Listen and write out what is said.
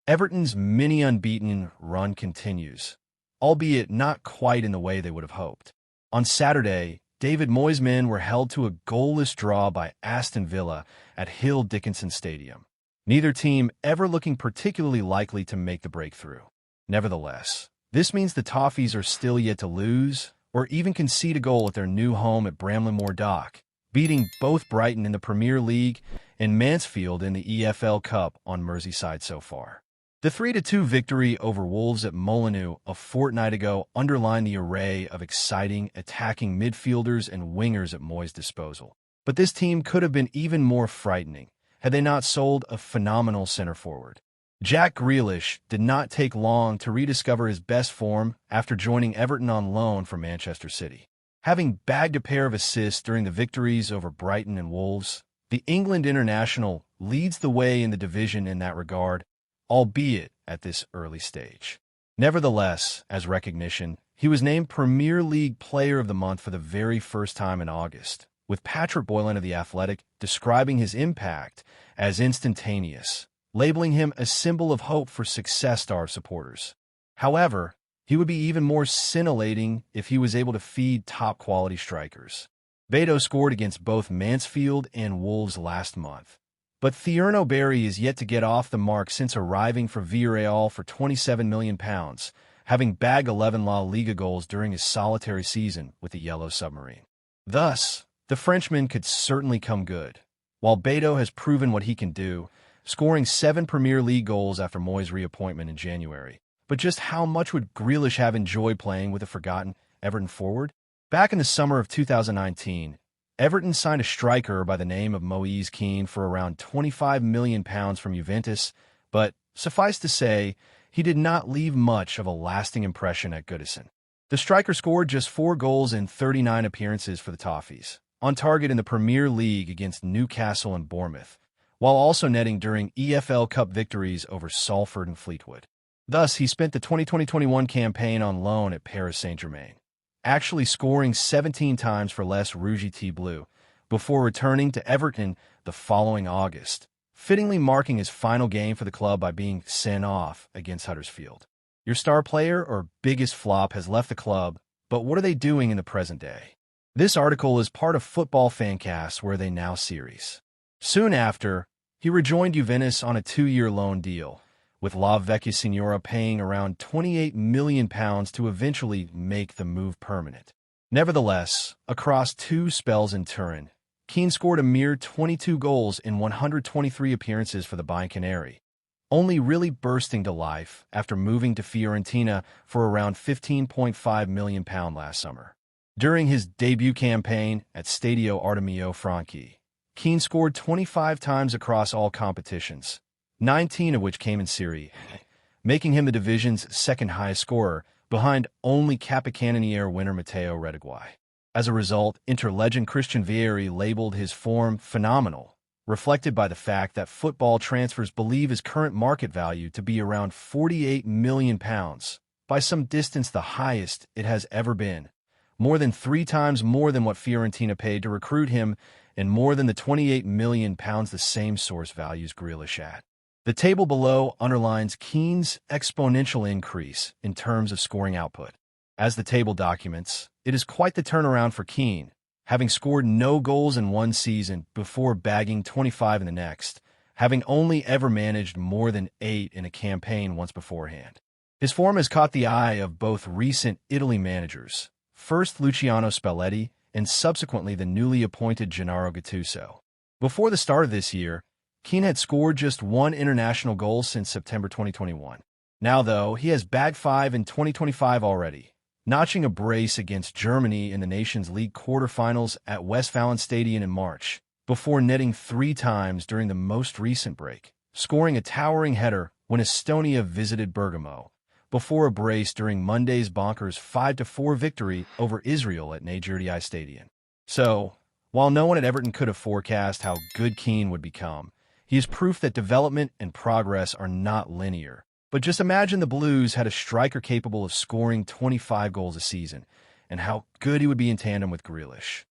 Everton's mini-unbeaten run continues, albeit not quite in the way they would have hoped. On Saturday, David Moyes' men were held to a goalless draw by Aston Villa at Hill Dickinson Stadium, neither team ever looking particularly likely to make the breakthrough. Nevertheless, this means the Toffees are still yet to lose or even concede a goal at their new home at Bramley-Moore Dock, beating both Brighton in the Premier League and Mansfield in the EFL Cup on Merseyside so far. The 3-2 victory over Wolves at Molineux a fortnight ago underlined the array of exciting, attacking midfielders and wingers at Moyes' disposal. But this team could have been even more frightening had they not sold a phenomenal center forward. Jack Grealish did not take long to rediscover his best form after joining Everton on loan from Manchester City. Having bagged a pair of assists during the victories over Brighton and Wolves, the England international leads the way in the division in that regard, albeit at this early stage. Nevertheless, as recognition, he was named Premier League Player of the Month for the very first time in August, with Patrick Boylan of The Athletic describing his impact as instantaneous, labeling him a symbol of hope for success star supporters. However, he would be even more scintillating if he was able to feed top-quality strikers. Beto scored against both Mansfield and Wolves last month, but Thierno Barry is yet to get off the mark since arriving for Villarreal for £27 million, having bagged 11 La Liga goals during his solitary season with the Yellow Submarine. Thus, the Frenchman could certainly come good, while Beto has proven what he can do, scoring 7 Premier League goals after Moyes' reappointment in January. But just how much would Grealish have enjoyed playing with a forgotten Everton forward? Back in the summer of 2019, Everton signed a striker by the name of Moise Kean for around £25 million from Juventus, but suffice to say, he did not leave much of a lasting impression at Goodison. The striker scored just 4 goals in 39 appearances for the Toffees, on target in the Premier League against Newcastle and Bournemouth, while also netting during EFL Cup victories over Salford and Fleetwood. Thus, he spent the 2020-21 campaign on loan at Paris Saint-Germain, actually scoring 17 times for Les Rouges et Bleus, before returning to Everton the following August, fittingly marking his final game for the club by being sent off against Huddersfield. Your star player or biggest flop has left the club, but what are they doing in the present day? This article is part of Football Fancast Where They Now series. Soon after, he rejoined Juventus on a 2-year loan deal, with La Vecchia Signora paying around £28 million to eventually make the move permanent. Nevertheless, across 2 spells in Turin, Kean scored a mere 22 goals in 123 appearances for the Bianconeri, only really bursting to life after moving to Fiorentina for around £15.5 million last summer. During his debut campaign at Stadio Artemio Franchi, Kean scored 25 times across all competitions, 19 of which came in Serie A, making him the division's second highest scorer, behind only Capocannoniere winner Matteo Retegui. As a result, Inter legend Christian Vieri labeled his form phenomenal, reflected by the fact that Football Transfers believe his current market value to be around £48 million, by some distance the highest it has ever been, more than 3 times more than what Fiorentina paid to recruit him, and more than the £28 million the same source values Grealish at. The table below underlines Kean's exponential increase in terms of scoring output. As the table documents, it is quite the turnaround for Kean, having scored no goals in one season before bagging 25 in the next, having only ever managed more than 8 in a campaign once beforehand. His form has caught the eye of both recent Italy managers, first Luciano Spalletti and subsequently the newly appointed Gennaro Gattuso. Before the start of this year, Kean had scored just 1 international goal since September 2021. Now, though, he has bagged 5 in 2025 already, notching a brace against Germany in the Nations League quarterfinals at Westfalenstadion in March, before netting 3 times during the most recent break, scoring a towering header when Estonia visited Bergamo, before a brace during Monday's bonkers 5-4 victory over Israel at Nejrdi Stadion. So, while no one at Everton could have forecast how good Kean would become, he is proof that development and progress are not linear. But just imagine the Blues had a striker capable of scoring 25 goals a season, and how good he would be in tandem with Grealish.